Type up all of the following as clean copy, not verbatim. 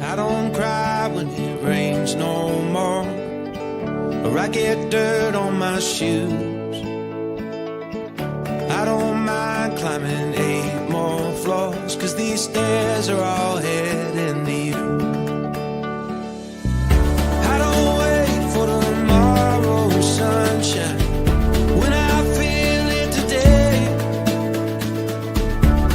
I don't cry when it rains no more, or I get dirt on my shoes. I don't mind climbing 8 more floors, 'cause these stairs are all heading to you. I don't wait for tomorrow's sunshine when I feel it today.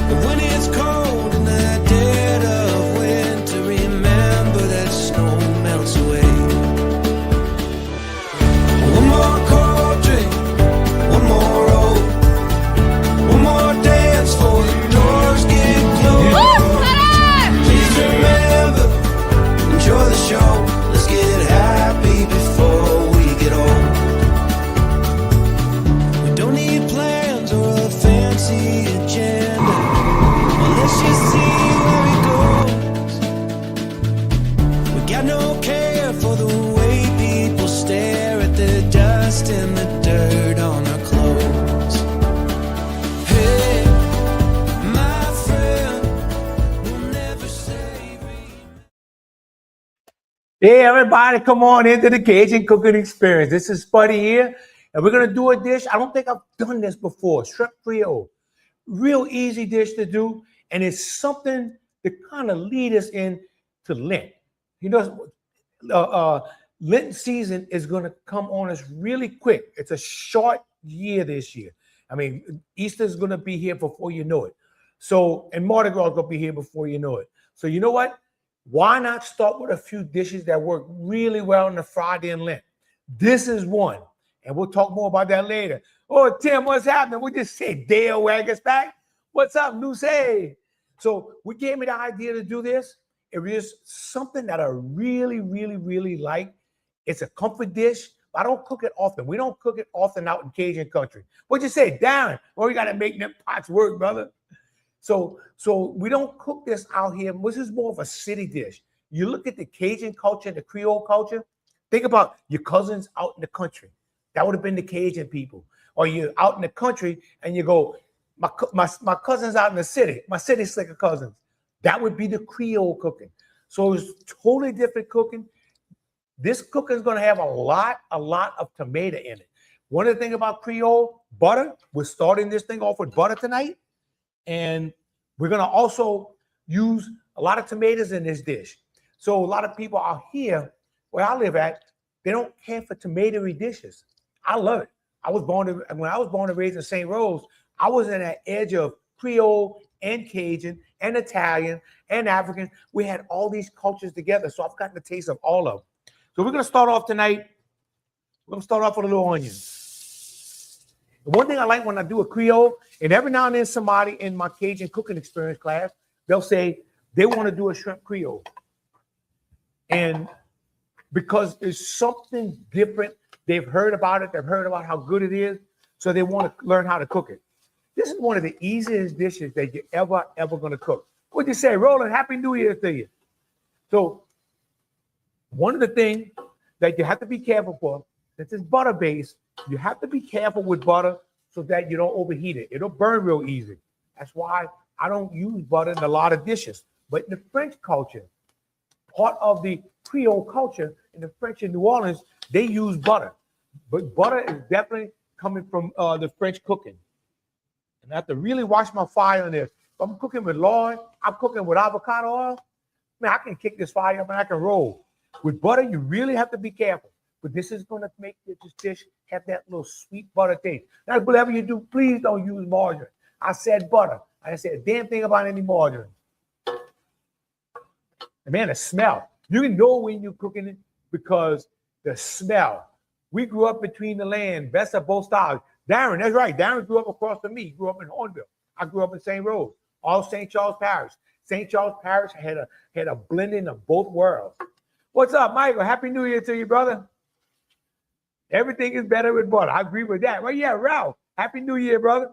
But when it's cold in the dead of winter, remember that snow melts away. One more cold drink, one more roll, one more dance for the doors get closed. Please remember, enjoy the show. Let's get happy before we get old. We don't need plans or a fancy agenda. Well, let's just see where it goes. We got no care for the way people stare at the dust and the dirt on our clothes. Hey, my friend, we'll never say Hey everybody, come on into the Cajun Cooking Experience. This is Spuddy here, and we're gonna do a dish. I don't think I've done this before. Shrimp Creole. Real easy dish to do, and it's something to kind of lead us into Lent. You know, Lent season is gonna come on us really quick. It's a short year this year. I mean, Easter's gonna be here before you know it. So, and Mardi Gras is gonna be here before you know it. So you know what? Why not start with a few dishes that work really well on the Friday and Lent? This is one, and we'll talk more about that later. Oh, Tim, what's happening? We just say Dale Waggers back. What's up, Lucy? So we gave me the idea to do this. It was something that I really like. It's a comfort dish. I don't cook it often. We don't cook it often out in Cajun country. What'd you say, Darren? Well, we got to make them pots work, brother. So we don't cook this out here. This is more of a city dish. You look at the Cajun culture, the Creole culture. Think about your cousins out in the country. That would have been the Cajun people. Or you're out in the country and you go, my cousins out in the city, my city slicker cousins. That would be the Creole cooking. So it's totally different cooking. This cooking is going to have a lot of tomato in it. One of the things about Creole, butter. We're starting this thing off with butter tonight. And we're going to also use a lot of tomatoes in this dish. So a lot of people out here, where I live at, they don't care for tomatoey dishes. I love it. When I was born and raised in St. Rose, I was in that edge of Creole and Cajun and Italian and African. We had all these cultures together. So I've gotten the taste of all of them. So we're going to start off tonight. We're going to start off with a little onion. One thing I like when I do a Creole, and every now and then somebody in my Cajun Cooking Experience class, they'll say they want to do a shrimp Creole. And because it's something different, they've heard about it, they've heard about how good it is, so they want to learn how to cook it. This is one of the easiest dishes that you're ever going to cook. What'd you say, Roland? Happy New Year to you. So one of the things that you have to be careful for, since it's butter-based, you have to be careful with butter so that you don't overheat it. It'll burn real easy. That's why I don't use butter in a lot of dishes. But in the French culture, part of the Creole culture, in the French in New Orleans, they use butter. But butter is definitely coming from the French cooking. And I have to really watch my fire on this. If I'm cooking with lard, I'm cooking with avocado oil, man, I can kick this fire up and I can roll. With butter, you really have to be careful. But this is going to make this dish have that little sweet butter taste. Now, whatever you do, please don't use margarine. I said butter. I didn't say a damn thing about any margarine. And man, the smell. You can know when you're cooking it because the smell. We grew up between the land, best of both styles. Darren, that's right. Darren grew up across from me. He grew up in Hornville. I grew up in St. Rose, all St. Charles Parish. St. Charles Parish had a blending of both worlds. What's up, Michael? Happy New Year to you, brother. Everything is better with butter. I agree with that. Well, yeah, Ralph. Happy New Year, brother.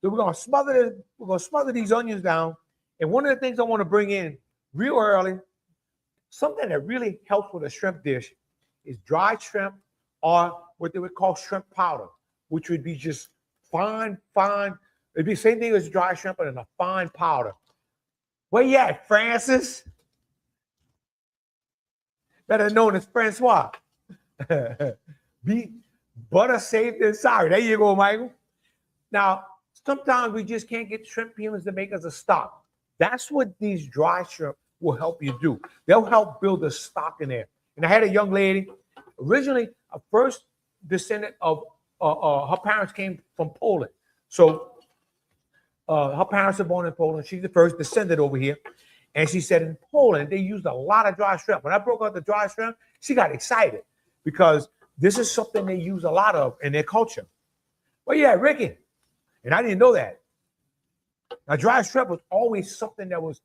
So we're gonna smother these onions down. And one of the things I want to bring in real early, something that really helps with a shrimp dish, is dried shrimp or what they would call shrimp powder, which would be just fine. It'd be the same thing as dry shrimp, but in a fine powder. Where you at, Francis? better known as Francois. Be butter safe than sorry. There you go, Michael. Now, sometimes we just can't get shrimp peelings to make us a stock. That's what these dry shrimp will help you do. They'll help build a stock in there. And I had a young lady, originally a first descendant of her parents came from Poland. So her parents are born in Poland. She's the first descendant over here. And she said in Poland, they used a lot of dry shrimp. When I broke out the dry shrimp, she got excited because this is something they use a lot of in their culture. Well, yeah, Ricky. And I didn't know that. Now, dry shrimp was always something that was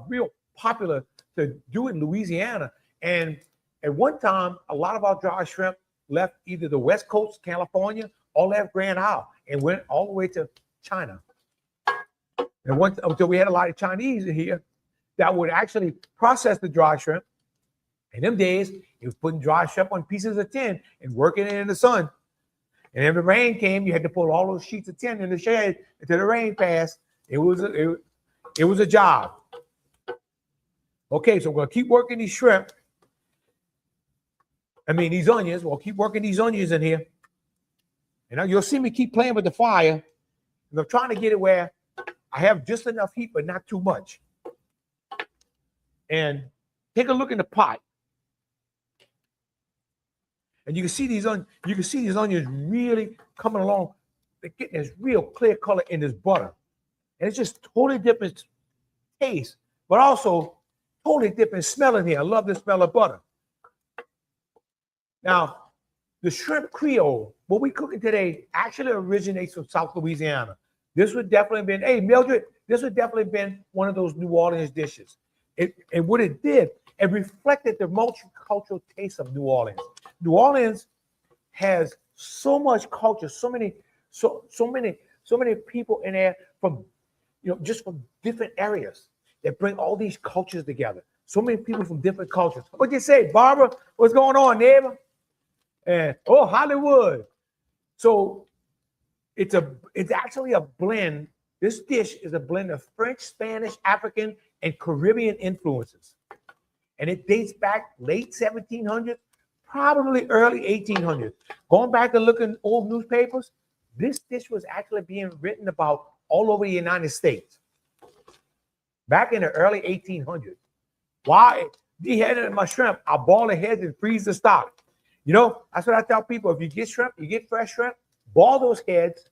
real popular to do in Louisiana. And at one time, a lot of our dry shrimp left either the West Coast, California, or left Grand Isle and went all the way to China. And once until we had a lot of Chinese in here that would actually process the dry shrimp. In them days, it was putting dry shrimp on pieces of tin and working it in the sun. And if the rain came, you had to pull all those sheets of tin in the shed until the rain passed. It was a job. Okay, so we're gonna keep working these shrimp. These onions. We'll keep working these onions in here. And now you'll see me keep playing with the fire. And I'm trying to get it where I have just enough heat, but not too much. And take a look in the pot. And you can see these onions really coming along. They're getting this real clear color in this butter. And it's just totally different taste, but also totally different smell in here. I love the smell of butter. Now, the shrimp Creole, what we're cooking today, actually originates from South Louisiana. This would definitely have been, hey, Mildred, this would definitely have been one of those New Orleans dishes. And what it did, it reflected the multicultural taste of New Orleans. New Orleans has so much culture, so many people in there from, just from different areas that bring all these cultures together. So many people from different cultures. What'd you say, Barbara? What's going on, neighbor? And Hollywood. So it's actually a blend. This dish is a blend of French, Spanish, African, and Caribbean influences. And it dates back late 1700s, probably early 1800s. Going back and looking old newspapers, this dish was actually being written about all over the United States. Back in the early 1800s. Why? Deheaded my shrimp, I'll boil the heads and freeze the stock. That's what I tell people. If you get shrimp, you get fresh shrimp, boil those heads,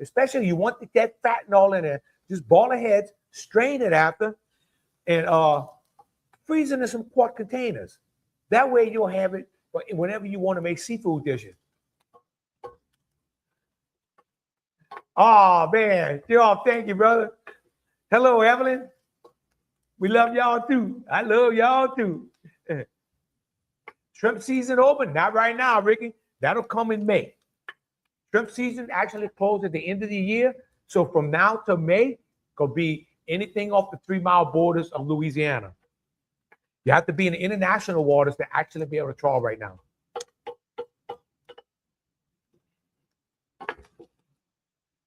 especially you want to get fat and all in there. Just boil the heads, strain it after, and freeze it in some quart containers. That way you'll have it whenever you want to make seafood dishes. Oh, man. Thank you, brother. Hello, Evelyn. We love y'all, too. I love y'all, too. Shrimp season open? Not right now, Ricky. That'll come in May. Shrimp season actually closed at the end of the year. So from now to May, could be anything off the 3-mile borders of Louisiana. You have to be in the international waters to actually be able to trawl right now.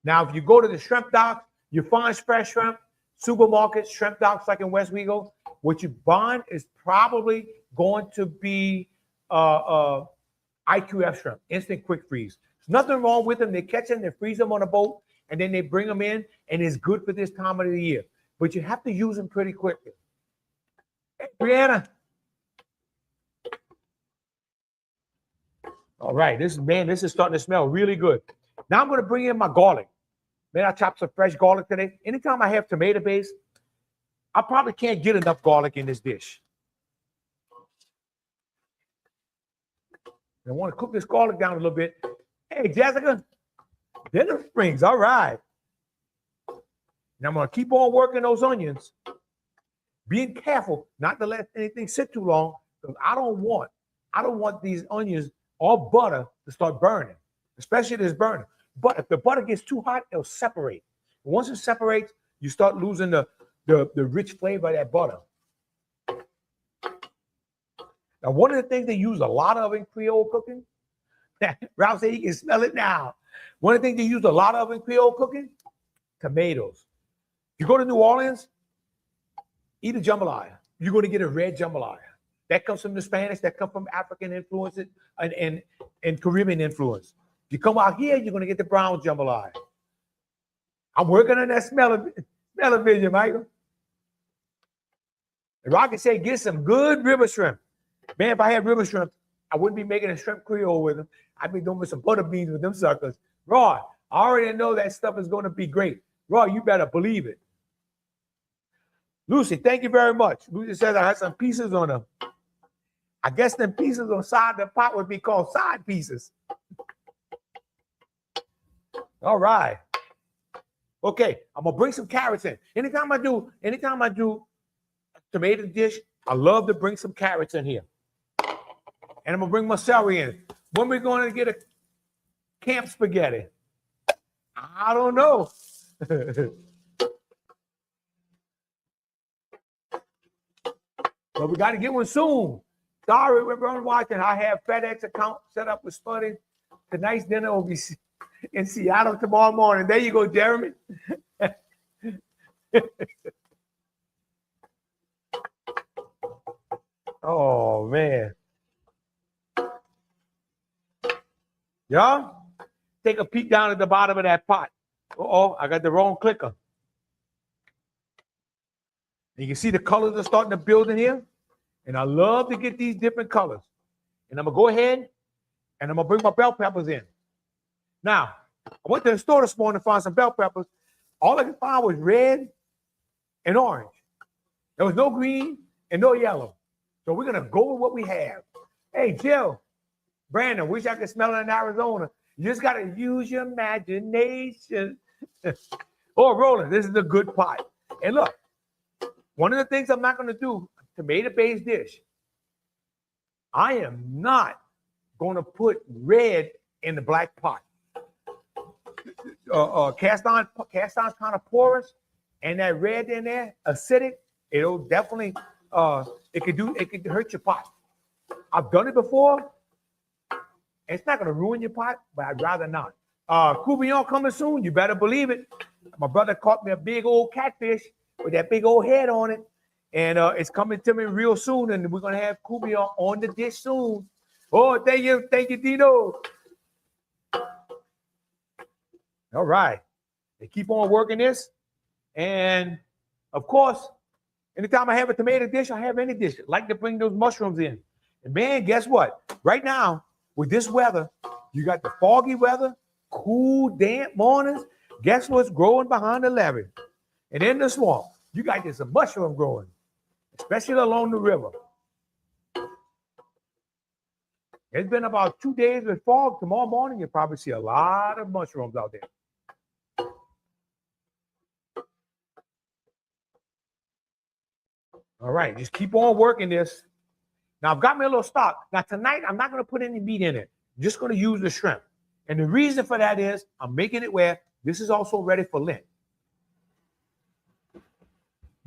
Now, if you go to the shrimp docks, you find fresh shrimp, supermarkets, shrimp docks like in West Wego. What you find is probably going to be IQF shrimp, instant quick freeze. There's nothing wrong with them. They catch them, they freeze them on a boat, and then they bring them in, and it's good for this time of the year. But you have to use them pretty quickly. Hey, Brianna. All right, this is starting to smell really good. Now I'm going to bring in my garlic. Man, I chopped some fresh garlic today. Anytime I have tomato base, I probably can't get enough garlic in this dish. I want to cook this garlic down a little bit. Hey, Jessica, dinner springs. All right. Now I'm going to keep on working those onions. Being careful not to let anything sit too long, because I don't want these onions or butter to start burning, especially this burner. But if the butter gets too hot, it'll separate. And once it separates, you start losing the rich flavor of that butter. Now, one of the things they use a lot of in Creole cooking, Ralph said he can smell it now. One of the things they use a lot of in Creole cooking, tomatoes. You go to New Orleans, eat a jambalaya. You're going to get a red jambalaya. That comes from the Spanish, that comes from African influence and Caribbean influence. You come out here, you're gonna get the brown jambalaya. I'm working on that smell vision, Michael. If I could say get some good river shrimp. Man, if I had river shrimp, I wouldn't be making a shrimp creole with them. I'd be doing some butter beans with them suckers. Raw, I already know that stuff is gonna be great. Raw, you better believe it. Lucy, thank you very much. Lucy says I had some pieces on them. I guess them pieces on the side of the pot would be called side pieces. All right. Okay, I'm gonna bring some carrots in. Anytime I do a tomato dish, I love to bring some carrots in here. And I'm gonna bring my celery in. When we're gonna get a camp spaghetti? I don't know. But we got to get one soon. Sorry, everyone watching. I have FedEx account set up with Spuddy. Tonight's dinner will be in Seattle tomorrow morning. There you go, Jeremy. Oh, man. Y'all, take a peek down at the bottom of that pot. Uh-oh, I got the wrong clicker. You can see the colors are starting to build in here. And I love to get these different colors. And I'm going to go ahead and I'm going to bring my bell peppers in. Now, I went to the store this morning to find some bell peppers. All I could find was red and orange. There was no green and no yellow. So we're going to go with what we have. Hey, Jill, Brandon, wish I could smell it in Arizona. You just got to use your imagination. Oh, Roland, this is a good pot. And look, one of the things I'm not going to do, tomato-based dish, I am not going to put red in the black pot. Cast iron's kind of porous, and that red in there, acidic, it'll definitely, it could hurt your pot. I've done it before. It's not going to ruin your pot, but I'd rather not. Coubillon coming soon. You better believe it. My brother caught me a big old catfish with that big old head on it. And it's coming to me real soon. And we're going to have coubillon on the dish soon. Oh, thank you, Dino. All right. They keep on working this. And, of course, anytime I have a tomato dish, I have any dish. I like to bring those mushrooms in. And, man, guess what? Right now, with this weather, you got the foggy weather, cool, damp mornings. Guess what's growing behind the levee? And in the swamp, you got this mushroom growing, especially along the river. It's been about 2 days with fog. Tomorrow morning, you'll probably see a lot of mushrooms out there. All right, just keep on working this. Now, I've got me a little stock. Now, tonight, I'm not going to put any meat in it. I'm just going to use the shrimp. And the reason for that is I'm making it where this is also ready for Lent.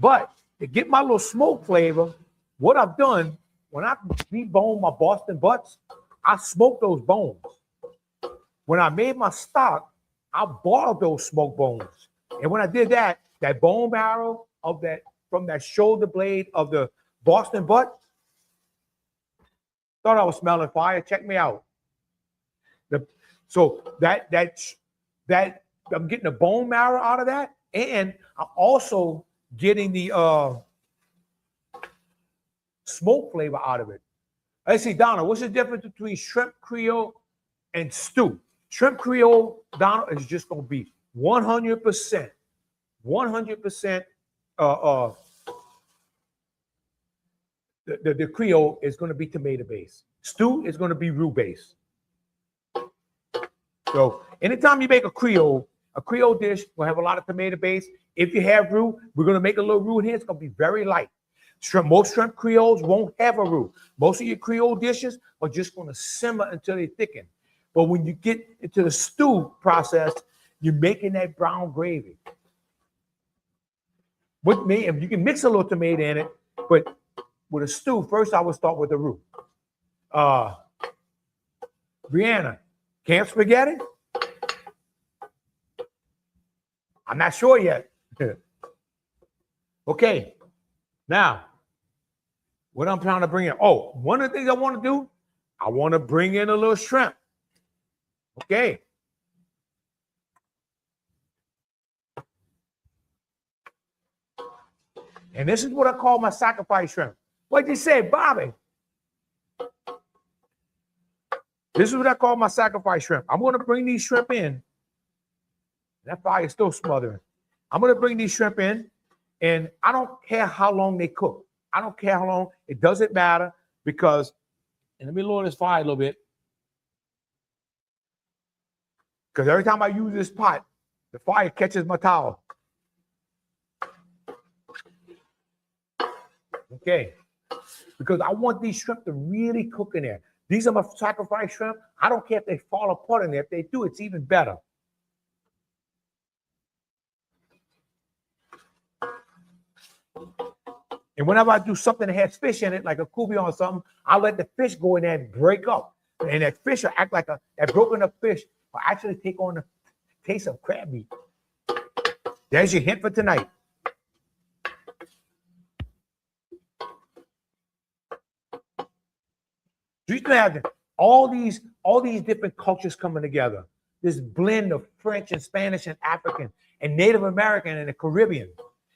But to get my little smoke flavor, what I've done, when I debone my Boston butts, I smoke those bones. When I made my stock, I boiled those smoke bones. And when I did that, that bone marrow of that, from that shoulder blade of the Boston butt, thought I was smelling fire. Check me out. So that I'm getting the bone marrow out of that, and I'm also getting the smoke flavor out of it. Let's see, Donna, what's the difference between shrimp creole and stew? Shrimp creole, Donna, is just going to be 100%, the creole is going to be tomato based. Stew is going to be roux based. So anytime you make a creole dish will have a lot of tomato base. If you have roux, we're going to make a little roux in here. It's going to be very light. Most shrimp creoles won't have a roux. Most of your creole dishes are just going to simmer until they thicken. But when you get into the stew process, you're making that brown gravy. With me, if you can mix a little tomato in it, but with a stew, first I would start with the roux. Brianna, camp spaghetti? I'm not sure yet. Okay, now, What I'm trying to bring in. Oh, one of the things I want to do, I want to bring in a little shrimp. Okay. And this is what I call my sacrifice shrimp. What'd you say, Bobby? This is what I call my sacrifice shrimp. I'm going to bring these shrimp in. That fire is still smothering. I'm going to bring these shrimp in, and I don't care how long they cook. I don't care how long. It doesn't matter because, and let me lower this fire a little bit. Because every time I use this pot, the fire catches my towel. Okay. Because I want these shrimp to really cook in there. These are my sacrifice shrimp. I don't care if they fall apart in there. If they do, it's even better. And whenever I do something that has fish in it, like a coubillon or something, I let the fish go in there and break up. And that fish will act like that broken up fish will actually take on the taste of crab meat. There's your hint for tonight. You can have all these different cultures coming together. This blend of French and Spanish and African and Native American and the Caribbean.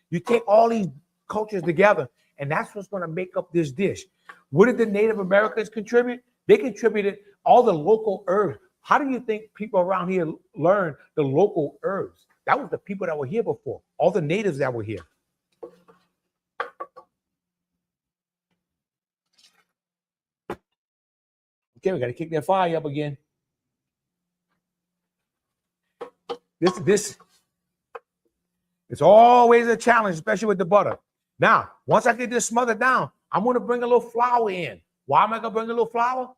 You take all these cultures together, and that's what's going to make up this dish. What did the Native Americans contribute? They contributed all the local herbs. How do you think people around here learned the local herbs? That was the people that were here before, all the natives that were here. Okay, we got to kick that fire up again. This it's always a challenge, especially with the butter. Now, once I get this smothered down, I'm going to bring a little flour in. Why am I going to bring a little flour?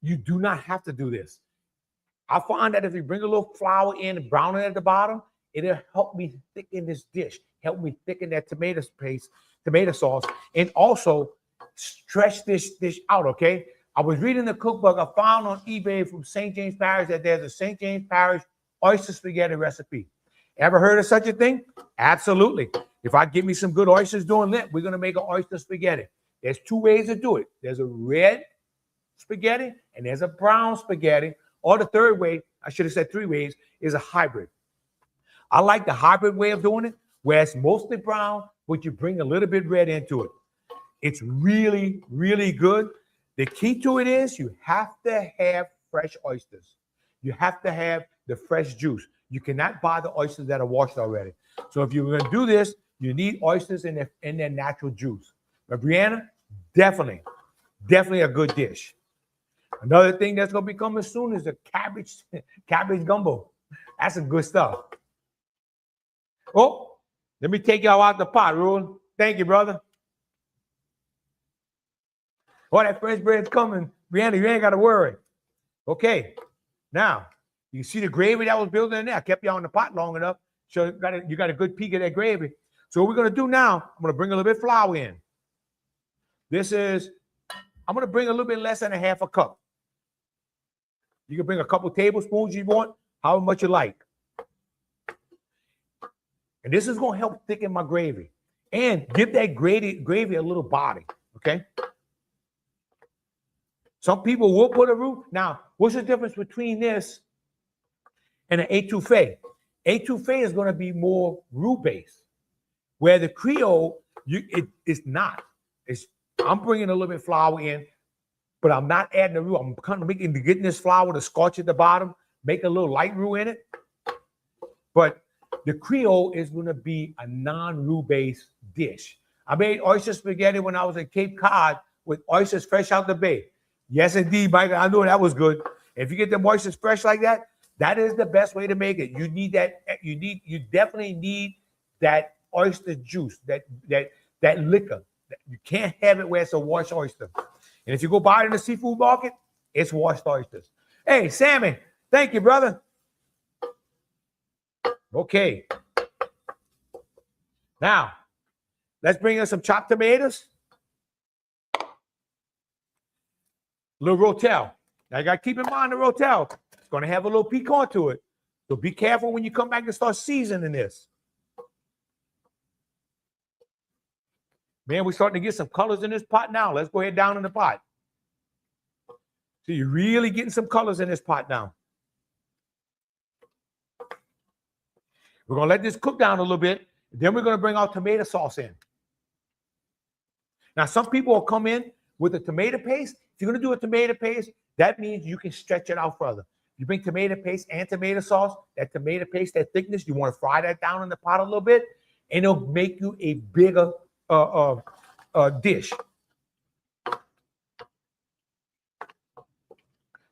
You do not have to do this. I find that if you bring a little flour in and brown it at the bottom, it'll help me thicken this dish, help me thicken that tomato paste, tomato sauce, and also stretch this dish out, okay? I was reading the cookbook I found on eBay from St. James Parish that there's a St. James Parish oyster spaghetti recipe. Ever heard of such a thing? Absolutely. If I get me some good oysters doing Lent, we're going to make an oyster spaghetti. There's two ways to do it. There's a red spaghetti and there's a brown spaghetti. Or the third way, I should have said three ways, is a hybrid. I like the hybrid way of doing it, where it's mostly brown, but you bring a little bit red into it. It's really, really good. The key to it is you have to have fresh oysters. You have to have the fresh juice. You cannot buy the oysters that are washed already. So if you're going to do this, you need oysters in their natural juice. But Brianna, definitely a good dish. Another thing that's going to be coming soon is the cabbage gumbo. That's some good stuff. Oh, let me take y'all out the pot, Rule. Thank you, brother. Oh, that French bread's coming. Brianna, you ain't got to worry. Okay, now, you see the gravy that was building in there. I kept you on the pot long enough, so you got a good peek of that gravy. So what we're going to do now, I'm going to bring a little bit of flour in. I'm going to bring a little bit less than a half a cup. You can bring a couple tablespoons you want, however much you like. And this is going to help thicken my gravy and give that gravy a little body, okay? Some people will put a roux. Now, what's the difference between this and an étouffée? Étouffée is going to be more roux-based, where the Creole, it's not. I'm bringing a little bit of flour in, but I'm not adding the roux. I'm kind of getting this flour to scorch at the bottom, make a little light roux in it. But the Creole is going to be a non-roux-based dish. I made oyster spaghetti when I was at Cape Cod with oysters fresh out the bay. Yes, indeed, Mike. I know that was good. If you get the oysters fresh like that, that is the best way to make it. You need that. You definitely need that oyster juice, that liquor. You can't have it where it's a washed oyster. And if you go buy it in the seafood market, it's washed oysters. Hey, Sammy, thank you, brother. Okay. Now, let's bring in some chopped tomatoes. A little rotel. Now, you got to keep in mind the rotel. It's going to have a little piquant to it. So be careful when you come back and start seasoning this. Man, we're starting to get some colors in this pot now. Let's go ahead down in the pot. So you're really getting some colors in this pot now. We're going to let this cook down a little bit. Then we're going to bring our tomato sauce in. Now, some people will come in with a tomato paste. If you're going to do a tomato paste, that means you can stretch it out further. You bring tomato paste and tomato sauce, that tomato paste, that thickness, you want to fry that down in the pot a little bit, and it'll make you a bigger dish.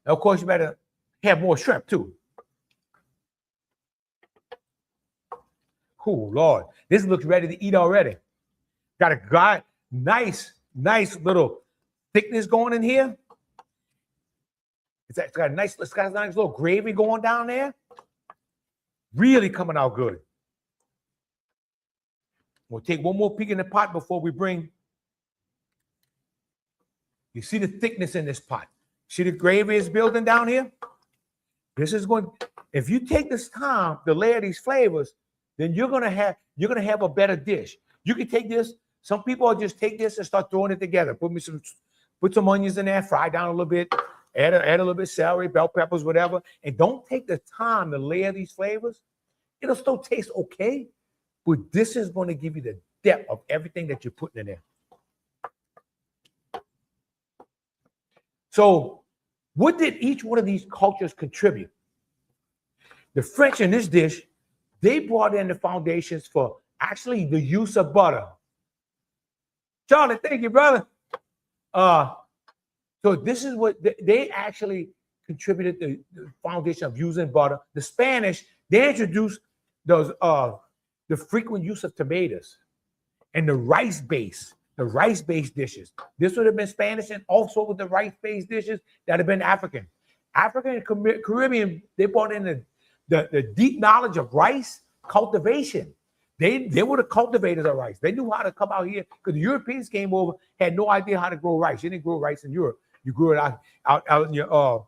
Now, of course, you better have more shrimp, too. Oh, Lord. This looks ready to eat already. Got a nice little thickness going in here. It's got a nice little gravy going down there. Really coming out good. We'll take one more peek in the pot before we bring. You see the thickness in this pot. See the gravy is building down here? This is going, if you take this time to layer these flavors, then you're gonna have a better dish. You can take this. Some people will just take this and start throwing it together. Put some onions in there, fry down a little bit, add a little bit of celery, bell peppers, whatever, and don't take the time to layer these flavors. It'll still taste okay, but this is going to give you the depth of everything that you're putting in there. So, what did each one of these cultures contribute? The French in this dish, they brought in the foundations for actually the use of butter. Charlie, thank you, brother. So this is what they actually contributed the foundation of using butter. The Spanish, they introduced those the frequent use of tomatoes and the rice-based dishes. This would have been Spanish, and also with the rice-based dishes that have been African. African and Caribbean, they brought in the deep knowledge of rice cultivation. They were the cultivators of rice. They knew how to come out here because the Europeans came over, had no idea how to grow rice. You didn't grow rice in Europe. You grew it out in your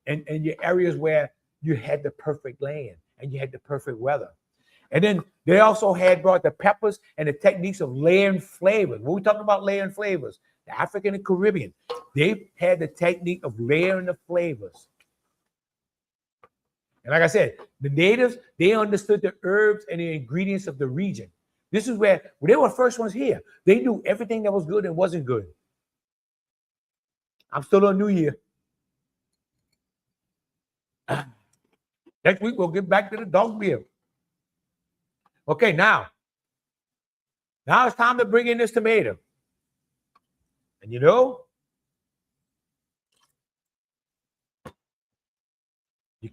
in your areas where you had the perfect land and you had the perfect weather. And then they also had brought the peppers and the techniques of layering flavors. When we talk about layering flavors, the African and Caribbean, they had the technique of layering the flavors. And like I said, the natives, they understood the herbs and the ingredients of the region. This is where they were the first ones here. They knew everything that was good and wasn't good. I'm still on New Year. Next week, we'll get back to the dog beer. Okay, now it's time to bring in this tomato. And you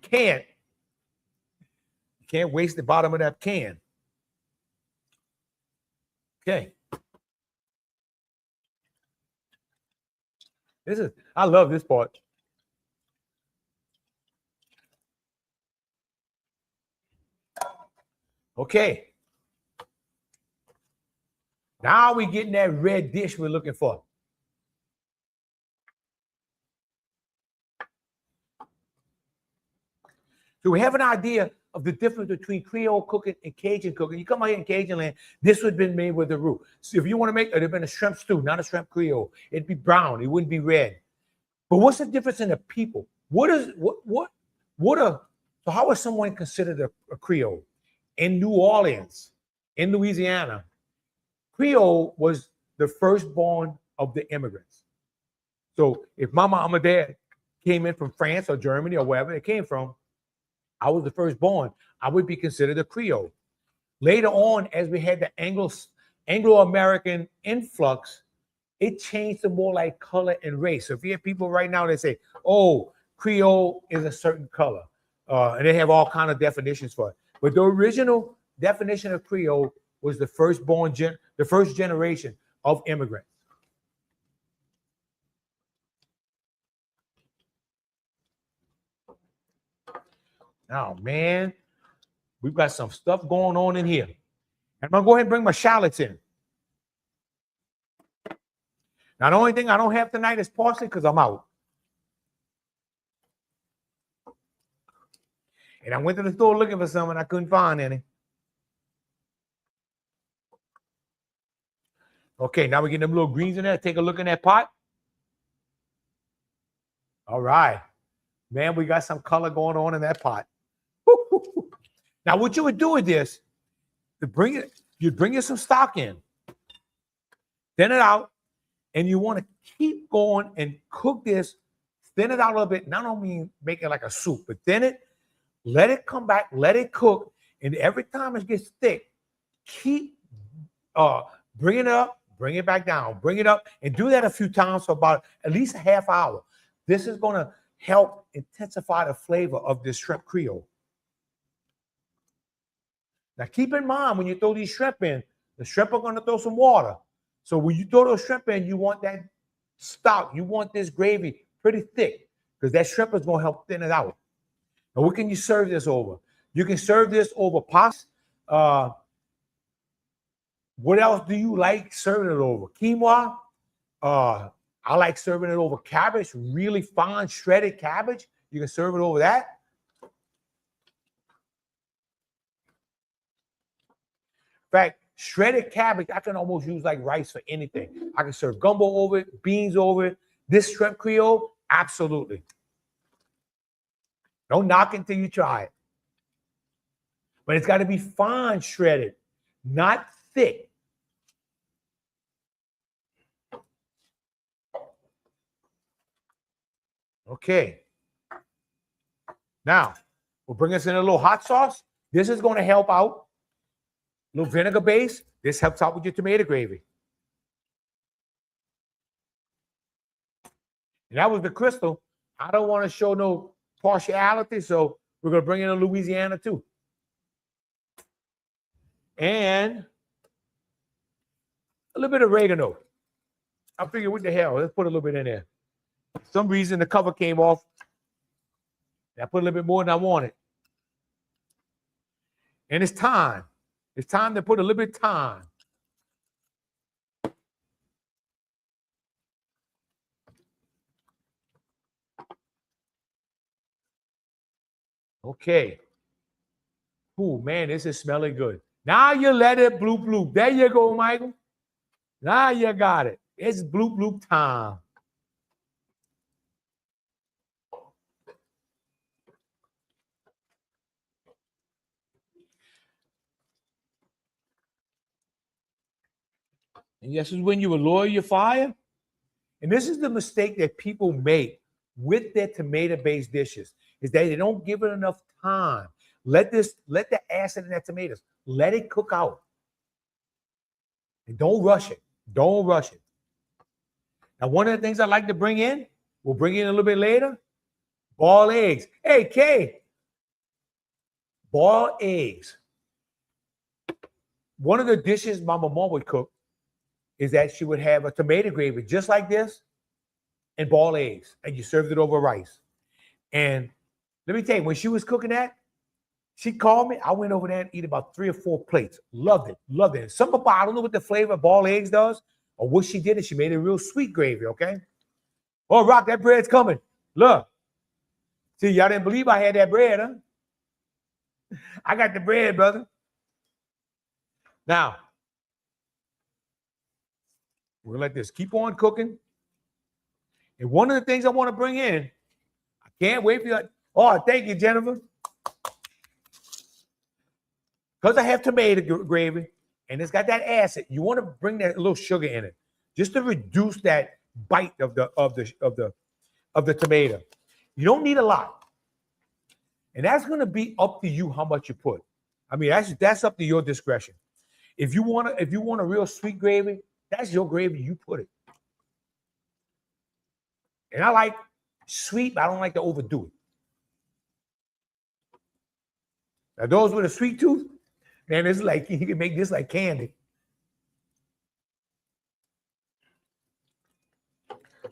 can't waste the bottom of that can. Okay. I love this part. Okay. Now we're getting that red dish we're looking for. So we have an idea of the difference between Creole cooking and Cajun cooking. You come out here in Cajun land, this would have been made with the roux. So if you want to make it, would have been a shrimp stew, not a shrimp Creole. It'd be brown. It wouldn't be red. But what's the difference in the people? So how is someone considered a Creole? In New Orleans, in Louisiana, Creole was the firstborn of the immigrants. So if my mom or dad came in from France or Germany or wherever they came from, I was the firstborn. I would be considered a Creole. Later on, as we had the Anglo-American influx, it changed to more like color and race. So if you have people right now that say, oh, Creole is a certain color, and they have all kinds of definitions for it. But the original definition of Creole was the first generation of immigrants. Now, man, we've got some stuff going on in here. And I'm going to go ahead and bring my shallots in. Now, the only thing I don't have tonight is parsley because I'm out. And I went to the store looking for some and I couldn't find any. Okay, now we're getting them little greens in there. Take a look in that pot. All right. Man, we got some color going on in that pot. Now, what you would do with this, you'd bring some stock in, thin it out, and you want to keep going and cook this, thin it out a little bit. Not only make it like a soup, but thin it, let it come back, let it cook, and every time it gets thick, keep bring it up, bring it back down, bring it up, and do that a few times for about at least a half hour. This is going to help intensify the flavor of this shrimp Creole. Now, keep in mind when you throw these shrimp in, the shrimp are going to throw some water. So when you throw those shrimp in, you want that stock, you want this gravy pretty thick because that shrimp is going to help thin it out. Now, what can you serve this over? You can serve this over pasta. What else do you like serving it over? Quinoa. I like serving it over cabbage, really fine shredded cabbage. You can serve it over that. In fact, shredded cabbage, I can almost use like rice for anything. I can serve gumbo over it, beans over it. This shrimp Creole, absolutely. Don't knock it until you try it. But it's got to be fine shredded, not thick. Okay. Now, we'll bring us in a little hot sauce. This is going to help out. A little vinegar base. This helps out with your tomato gravy. And that was the crystal. I don't want to show no partiality, so we're going to bring in a Louisiana too. And a little bit of oregano. I figured, what the hell? Let's put a little bit in there. For some reason, the cover came off. I put a little bit more than I wanted. And it's time. It's time to put a little bit of thyme. Okay. Ooh, man, this is smelling good. Now you let it bloop, bloop. There you go, Michael. Now you got it. It's bloop, bloop time. And this is when you will lower your fire. And this is the mistake that people make with their tomato-based dishes, is that they don't give it enough time. Let the acid in that tomatoes, let it cook out. And don't rush it. Don't rush it. Now, one of the things I like to bring in, we'll bring in a little bit later, boiled eggs. Hey, Kay, boiled eggs. One of the dishes my mama would cook is that she would have a tomato gravy just like this and boiled eggs, and you served it over rice. And let me tell you, when she was cooking that, she called me. I went over there and eat about 3 or 4 plates. Loved it, loved it. Some about, I don't know what the flavor of boiled eggs does, or what she did is she made a real sweet gravy, okay? Oh, Rock, that bread's coming. Look. See, y'all didn't believe I had that bread, huh? I got the bread, brother. Now, we're going to let this keep on cooking. And one of the things I want to bring in, I can't wait for you. Oh, thank you, Jennifer. Because I have tomato gravy and it's got that acid, you want to bring that little sugar in it just to reduce that bite of the tomato. You don't need a lot. And that's going to be up to you how much you put. I mean, that's up to your discretion. If you want a real sweet gravy, that's your gravy, you put it. And I like sweet, but I don't like to overdo it. Now, those with a sweet tooth, man, it's like you can make this like candy.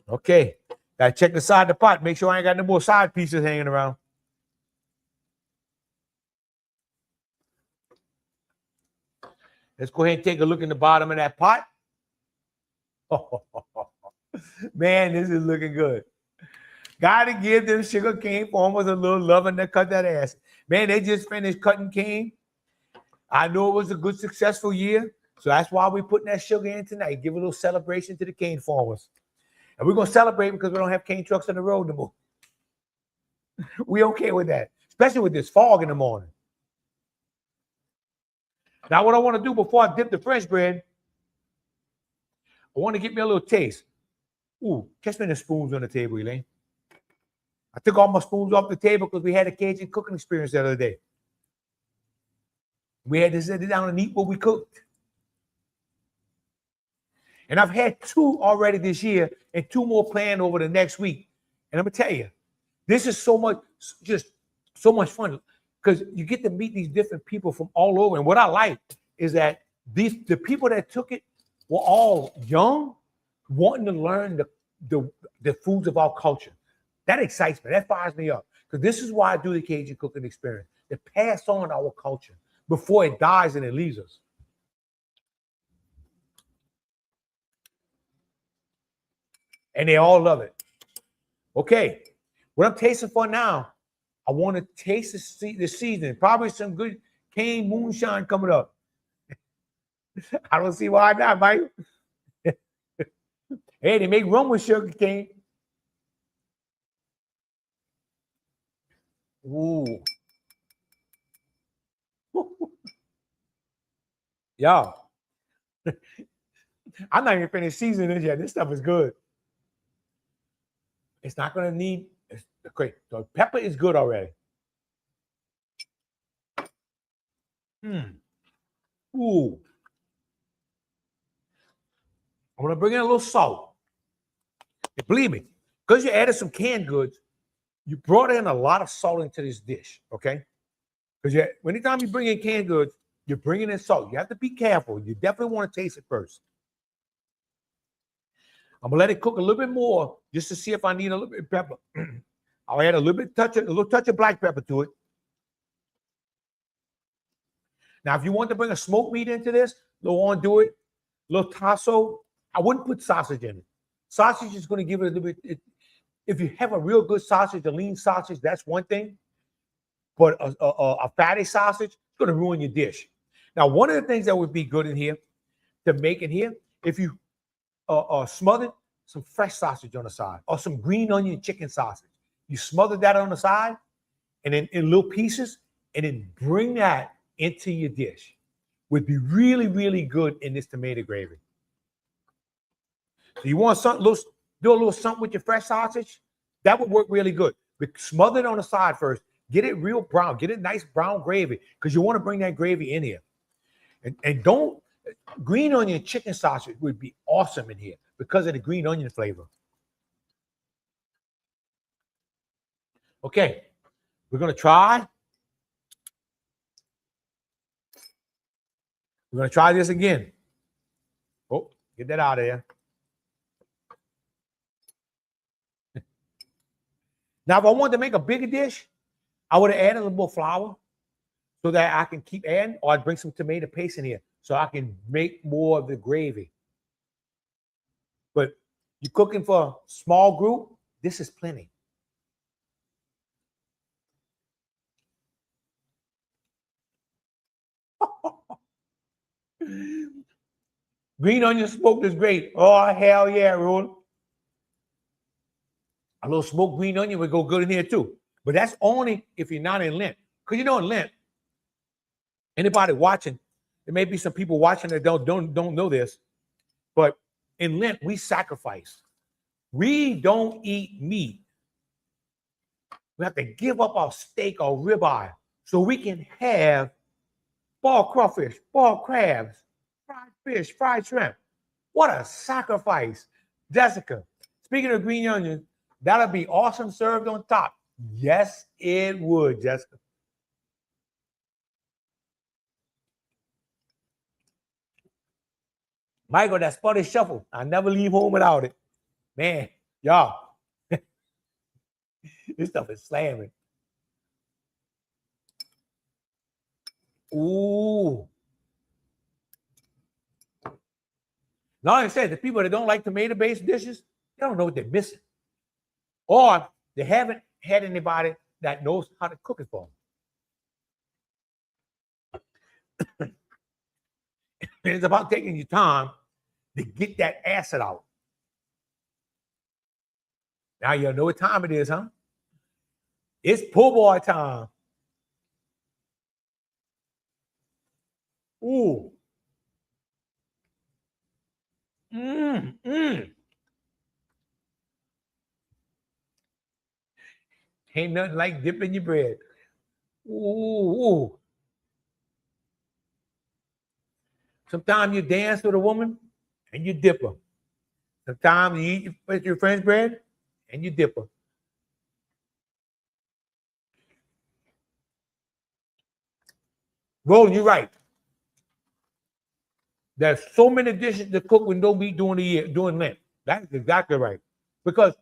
Okay, gotta check the side of the pot. Make sure I ain't got no more side pieces hanging around. Let's go ahead and take a look in the bottom of that pot. Oh, man, this is looking good. Gotta give them sugar cane farmers a little love and they cut that ass. Man, they just finished cutting cane. I know it was a good, successful year. So that's why we're putting that sugar in tonight. Give a little celebration to the cane farmers. And we're going to celebrate because we don't have cane trucks on the road no more. We okay with that, especially with this fog in the morning. Now, what I want to do before I dip the French bread, I want to get me a little taste. Ooh, catch me the spoons on the table, Elaine. I took all my spoons off the table because we had a Cajun cooking experience the other day. We had to sit down and eat what we cooked. And I've had 2 already this year and 2 more planned over the next week. And I'm going to tell you, this is so much fun because you get to meet these different people from all over. And what I like is that the people that took it were all young, wanting to learn the foods of our culture. That excites me. That fires me up. Because this is why I do the Cajun Cooking Experience, to pass on our culture before it dies and it leaves us. And they all love it. Okay, what I'm tasting for now, I want to taste the seasoning. Probably some good cane moonshine coming up. I don't see why not, Mike. Hey, they make rum with sugar cane. Ooh. Y'all, I'm not even finished seasoning this yet. This stuff is good. It's not going to need, okay, the pepper is good already. Ooh. I'm going to bring in a little salt. And believe me, because you added some canned goods, you brought in a lot of salt into this dish, okay? Because anytime you bring in canned goods, you're bringing in salt. You have to be careful. You definitely want to taste it first. I'm gonna let it cook a little bit more just to see if I need a little bit of pepper. I'll add a little touch of black pepper to it. Now, if you want to bring a smoked meat into this, go on, do it. A little tasso. I wouldn't put sausage in it. Sausage is going to give it a little bit. If you have a real good sausage, a lean sausage, that's one thing. But a fatty sausage is going to ruin your dish. Now, one of the things that would be good in here to make in here, if you smothered some fresh sausage on the side or some green onion chicken sausage, you smother that on the side and then in little pieces and then bring that into your dish, would be really, really good in this tomato gravy. So you want something, do a little something with your fresh sausage, that would work really good. But smother it on the side first. Get it real brown. Get it nice brown gravy because you want to bring that gravy in here. And don't, green onion chicken sausage would be awesome in here because of the green onion flavor. Okay, we're going to try. We're going to try this again. Oh, get that out of there. Now, if I wanted to make a bigger dish, I would have added a little more flour so that I can keep adding, or I'd bring some tomato paste in here so I can make more of the gravy. But you're cooking for a small group, this is plenty. Green onion smoked is great. Oh, hell yeah, Rule. A little smoked green onion would go good in here too. But that's only if you're not in Lent. Because you know in Lent, anybody watching, there may be some people watching that don't know this, but in Lent, we sacrifice. We don't eat meat. We have to give up our steak or ribeye so we can have boiled crawfish, boiled crabs, fried fish, fried shrimp. What a sacrifice. Jessica, speaking of green onions, that'll be awesome served on top. Yes, it would, Jessica. Michael, that Spotted Shuffle. I never leave home without it. Man, y'all. This stuff is slamming. Ooh. Now, like I said, the people that don't like tomato-based dishes, they don't know what they're missing. Or they haven't had anybody that knows how to cook it for them. And it's about taking your time to get that acid out. Now you know what time it is, huh? It's po' boy time. Ooh. Mmm. Ain't nothing like dipping your bread. Ooh. Sometimes you dance with a woman and you dip her. Sometimes you eat with your friend's bread and you dip her. Roland, you're right. There's so many dishes to cook when don't be doing Lent. That's exactly right. Because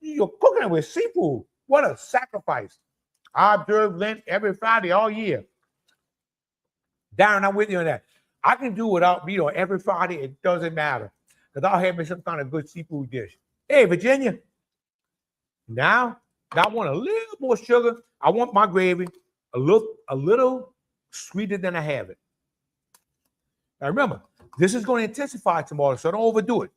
you're cooking it with seafood. What a sacrifice. I observe Lent every Friday all year. Darren, I'm with you on that. I can do without meat on every Friday. It doesn't matter. Because I'll have me some kind of good seafood dish. Hey, Virginia. Now I want a little more sugar. I want my gravy a little sweeter than I have it. Now remember, this is going to intensify tomorrow, so don't overdo it.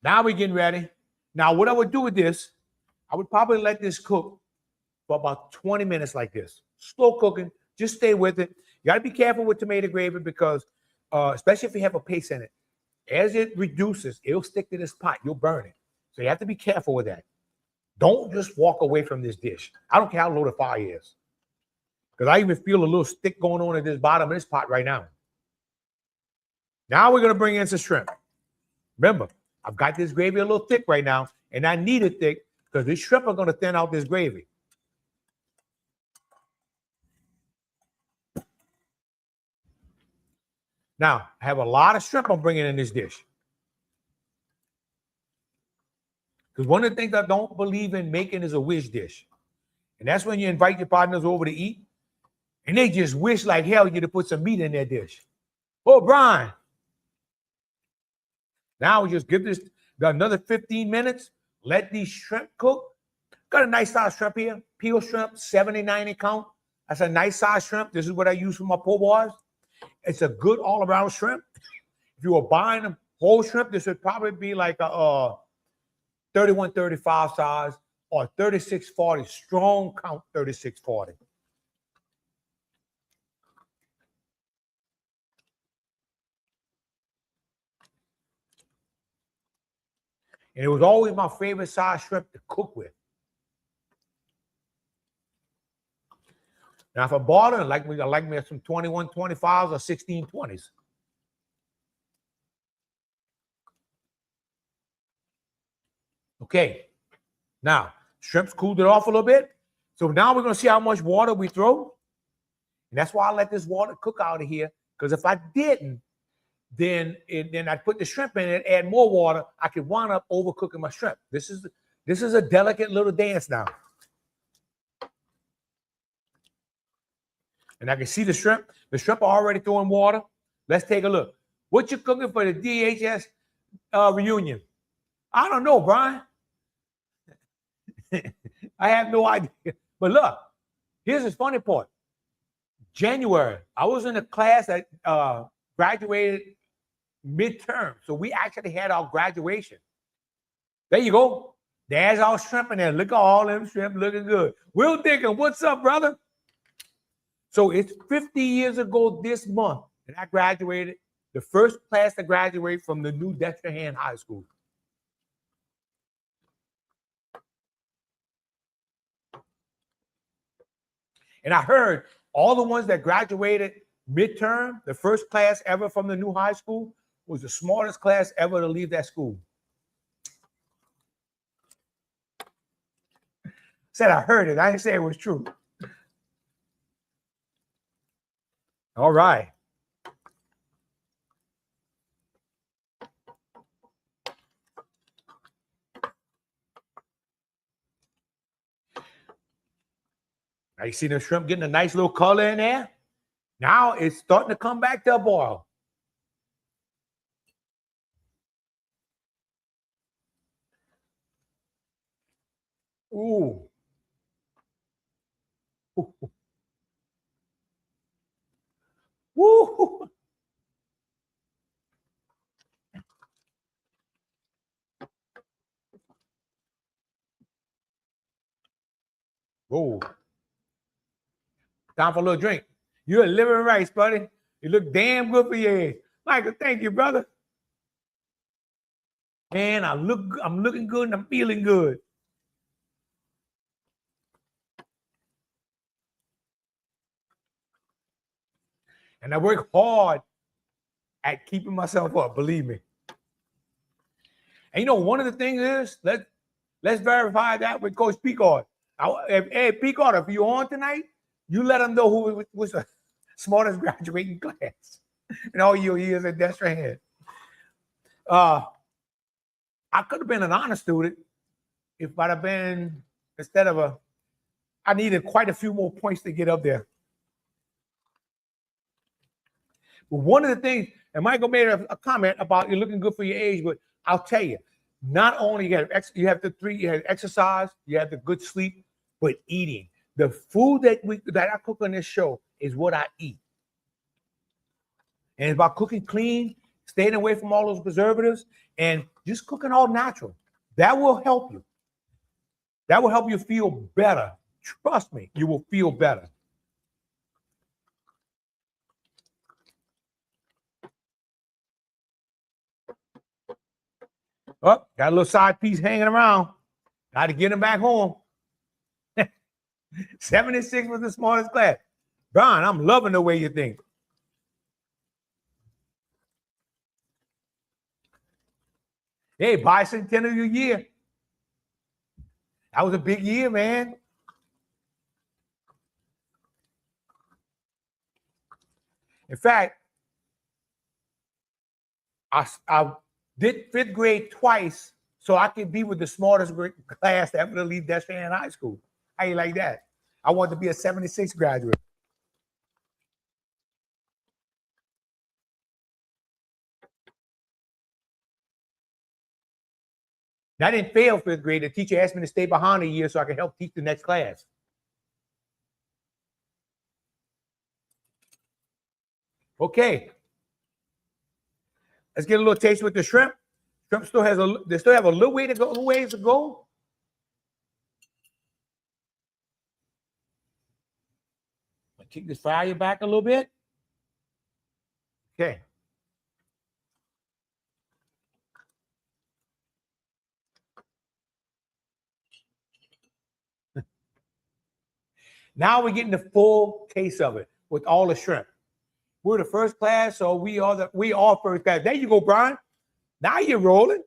Now we're getting ready. Now, what I would do with this, I would probably let this cook for about 20 minutes like this. Slow cooking. Just stay with it. You got to be careful with tomato gravy because, especially if you have a paste in it, as it reduces, it'll stick to this pot. You'll burn it. So you have to be careful with that. Don't just walk away from this dish. I don't care how low the fire is. Because I even feel a little stick going on at this bottom of this pot right now. Now we're going to bring in some shrimp. Remember, I've got this gravy a little thick right now, and I need it thick because these shrimp are going to thin out this gravy. Now, I have a lot of shrimp I'm bringing in this dish. Because one of the things I don't believe in making is a wish dish. And that's when you invite your partners over to eat, and they just wish like hell you to put some meat in their dish. Oh, Brian. Now we just give this another 15 minutes. Let these shrimp cook. Got a nice size shrimp here. Peel shrimp, 70, 90 count. That's a nice size shrimp. This is what I use for my po' boys. It's a good all-around shrimp. If you were buying a whole shrimp, this would probably be like a 31-35 size or 36-40, strong count 36-40. And it was always my favorite size shrimp to cook with. Now, if I bought it, I like me some 21-25s or 16-20s. Okay. Now, shrimp's cooled it off a little bit. So now we're going to see how much water we throw. And that's why I let this water cook out of here. Because if I didn't, then I'd put the shrimp in it, add more water. I could wind up overcooking my shrimp. This is a delicate little dance now. And I can see the shrimp. The shrimp are already throwing water. Let's take a look. What you cooking for the DHS reunion? I don't know, Brian. I have no idea. But look, here's the funny part. January, I was in a class that graduated midterm. So we actually had our graduation. There you go. There's our shrimp in there. Look at all them shrimp looking good. Will Dickin, what's up, brother? So it's 50 years ago this month that I graduated, the first class to graduate from the new Dexter High School. And I heard all the ones that graduated midterm, the first class ever from the new high school, was the smartest class ever to leave that school. Said I heard it. I didn't say it was true. All right. Now you see the shrimp getting a nice little color in there? Now it's starting to come back to a boil. Ooh. Woo! Whoa. Time for a little drink. You're living rice, buddy. You look damn good for your age. Michael, thank you, brother. Man, I'm looking good and I'm feeling good. And I work hard at keeping myself up, believe me. And you know, one of the things is, let's verify that with Coach Picard. Hey, Picard, if you're on tonight, you let them know who was the smartest graduating class in all your years at Destrehan. I could have been an honor student if I'd have been, instead of I needed quite a few more points to get up there. But one of the things, and Michael made a comment about you're looking good for your age, but I'll tell you, not only you have exercise, you have the good sleep, but eating. The food that I cook on this show is what I eat. And it's about cooking clean, staying away from all those preservatives, and just cooking all natural. That will help you. That will help you feel better. Trust me, you will feel better. Oh, got a little side piece hanging around. Got to get him back home. 76 was the smartest class. Brian, I'm loving the way you think. Hey, bicentennial year. That was a big year, man. In fact, I did 5th grade twice so I could be with the smartest class to ever leave Destrehan High School. How you like that? I wanted to be a 76 graduate. And I didn't fail 5th grade. The teacher asked me to stay behind a year so I could help teach the next class. Okay. Let's get a little taste with the shrimp. Shrimp still have a little ways to go. Kick this fire back a little bit. Okay. Now we're getting the full taste of it with all the shrimp. We're the first class, so we all first class. There you go, Brian. Now you're rolling.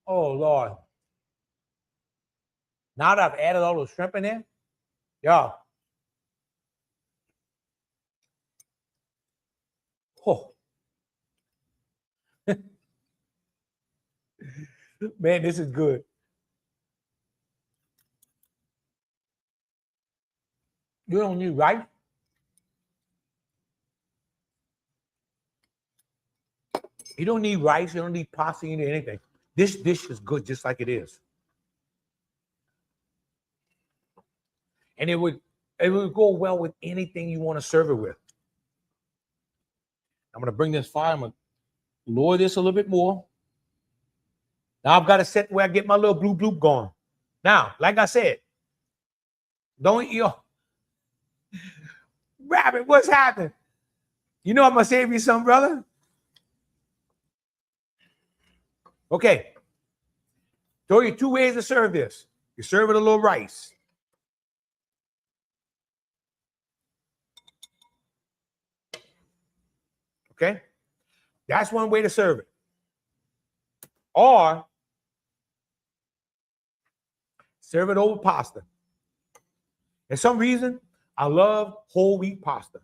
Oh, Lord. Now that I've added all those shrimp in there, yeah. Oh. Man, this is good. You don't need rice. You don't need rice. You don't need pasta. You need anything. This dish is good just like it is. And it would go well with anything you want to serve it with. I'm going to bring this fire. I'm going to lower this a little bit more. Now I've got to set where I get my little blue bloop going. Now, like I said, don't eat. Rabbit, what's happening? You know I'm going to save you some, brother. Okay. Show you 2 ways to serve this. You serve it a little rice. Okay. That's one way to serve it. Or serve it over pasta. For some reason, I love whole wheat pasta.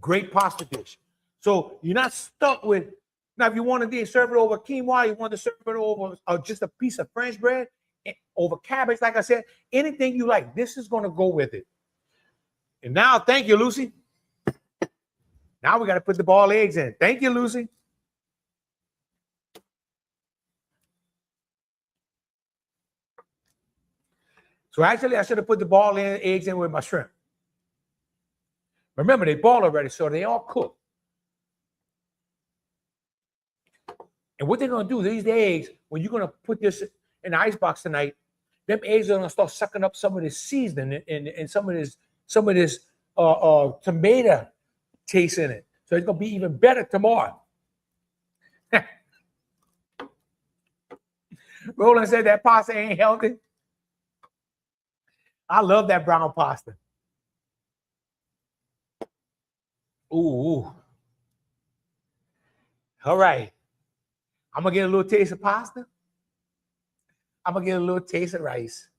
Great pasta dish. So you're not stuck with, now if you want to serve it over quinoa, you want to serve it over just a piece of French bread, over cabbage, like I said, anything you like, this is going to go with it. And now, thank you, Lucy. Now we got to put the boiled eggs in. Thank you, Lucy. So actually, I should have put the ball in, eggs in with my shrimp. Remember, they boil already, so they all cook. And what they're gonna do, these eggs, when you're gonna put this in the icebox tonight, them eggs are gonna start sucking up some of this seasoning and some of this tomato taste in it. So it's gonna be even better tomorrow. Roland said that pasta ain't healthy. I love that brown pasta. Ooh. All right. I'm gonna get a little taste of pasta. I'm gonna get a little taste of rice.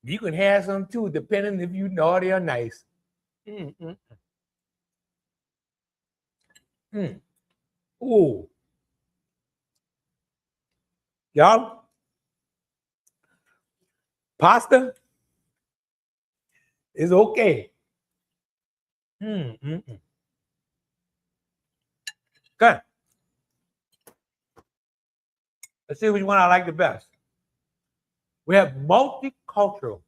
You can have some too, depending if you naughty or nice. Ooh. Y'all, pasta is okay. Okay. Let's see which one I like the best. We have multicultural,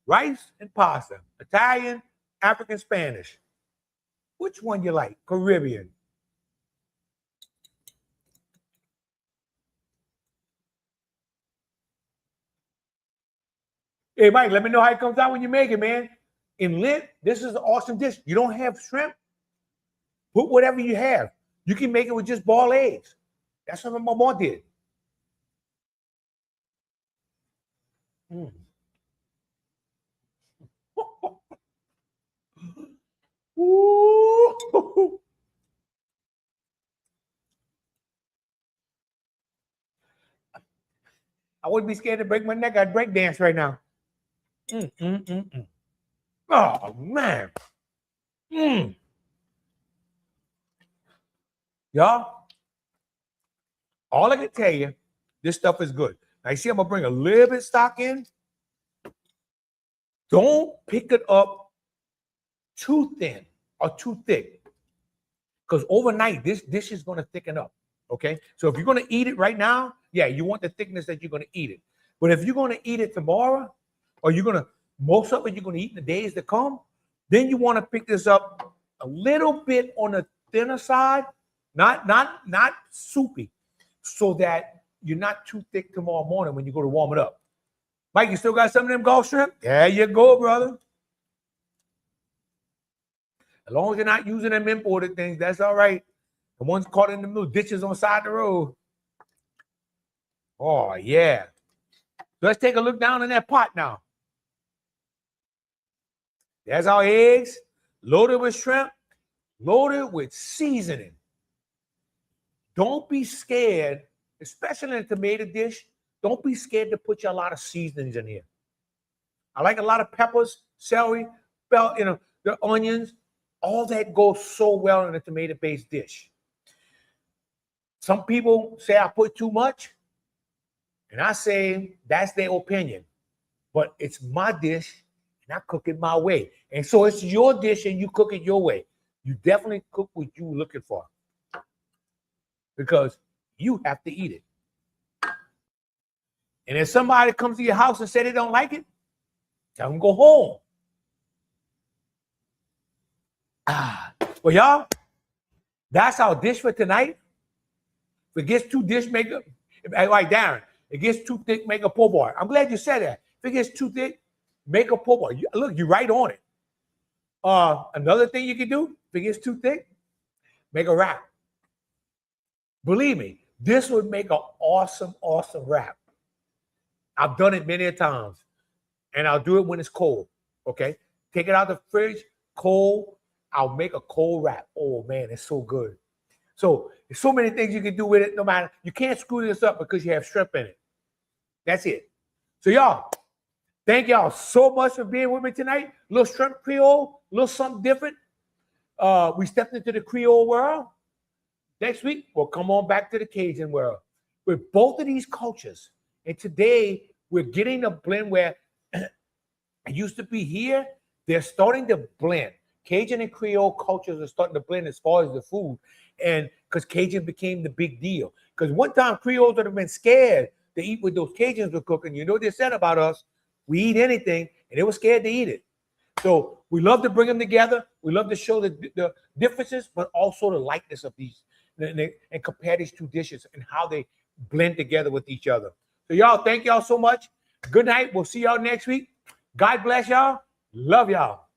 rice and pasta, Italian, African, Spanish. Which one you like? Caribbean. Hey, Mike, let me know how it comes out when you make it, man. In Lent, this is an awesome dish. You don't have shrimp? Put whatever you have. You can make it with just boiled eggs. That's what my mom did. Ooh. I wouldn't be scared to break my neck. I'd break dance right now. Oh, man. Y'all, all I can tell you, this stuff is good. Now, you see, I'm going to bring a little bit of stock in. Don't pick it up too thin or too thick, because overnight, this dish is going to thicken up, okay? So if you're going to eat it right now, yeah, you want the thickness that you're going to eat it. But if you're going to eat it tomorrow, or most of it you're going to eat in the days to come, then you want to pick this up a little bit on the thinner side, not soupy, so that you're not too thick tomorrow morning when you go to warm it up. Mike, you still got some of them Gulf shrimp? There you go, brother. As long as you're not using them imported things, that's all right. The ones caught in the little ditches on the side of the road. Oh, yeah. Let's take a look down in that pot now. There's our eggs, loaded with shrimp, loaded with seasoning. Don't be scared, especially in a tomato dish. Don't be scared to put a lot of seasonings in here. I like a lot of peppers, celery, the onions. All that goes so well in a tomato-based dish. Some people say I put too much, and I say that's their opinion. But it's my dish, and I cook it my way. And so it's your dish, and you cook it your way. You definitely cook what you're looking for, because you have to eat it. And if somebody comes to your house and say they don't like it, tell them go home. Well, y'all, that's our dish for tonight. If it gets too dish, like Darren, it gets too thick, make a po' boy. I'm glad you said that. If it gets too thick, make a po' boy. Look, you're right on it. Another thing you can do, if it gets too thick, make a wrap. Believe me, this would make an awesome, awesome wrap. I've done it many times, and I'll do it when it's cold, okay? Take it out of the fridge, cold. I'll make a cold wrap. Oh, man, it's so good. So there's so many things you can do with it, no matter. You can't screw this up because you have shrimp in it. That's it. So, y'all, thank y'all so much for being with me tonight. Little Shrimp Creole, little something different. We stepped into the Creole world. Next week, we'll come on back to the Cajun world with both of these cultures. And today, we're getting a blend where it used to be here. They're starting to blend. Cajun and Creole cultures are starting to blend as far as the food. And because Cajun became the big deal. Because one time, Creoles would have been scared to eat what those Cajuns were cooking. You know what they said about us? We eat anything, and they were scared to eat it. So we love to bring them together. We love to show the differences, but also the likeness of these and compare these two dishes and how they blend together with each other. So y'all, thank y'all so much. Good night. We'll see y'all next week. God bless y'all. Love y'all.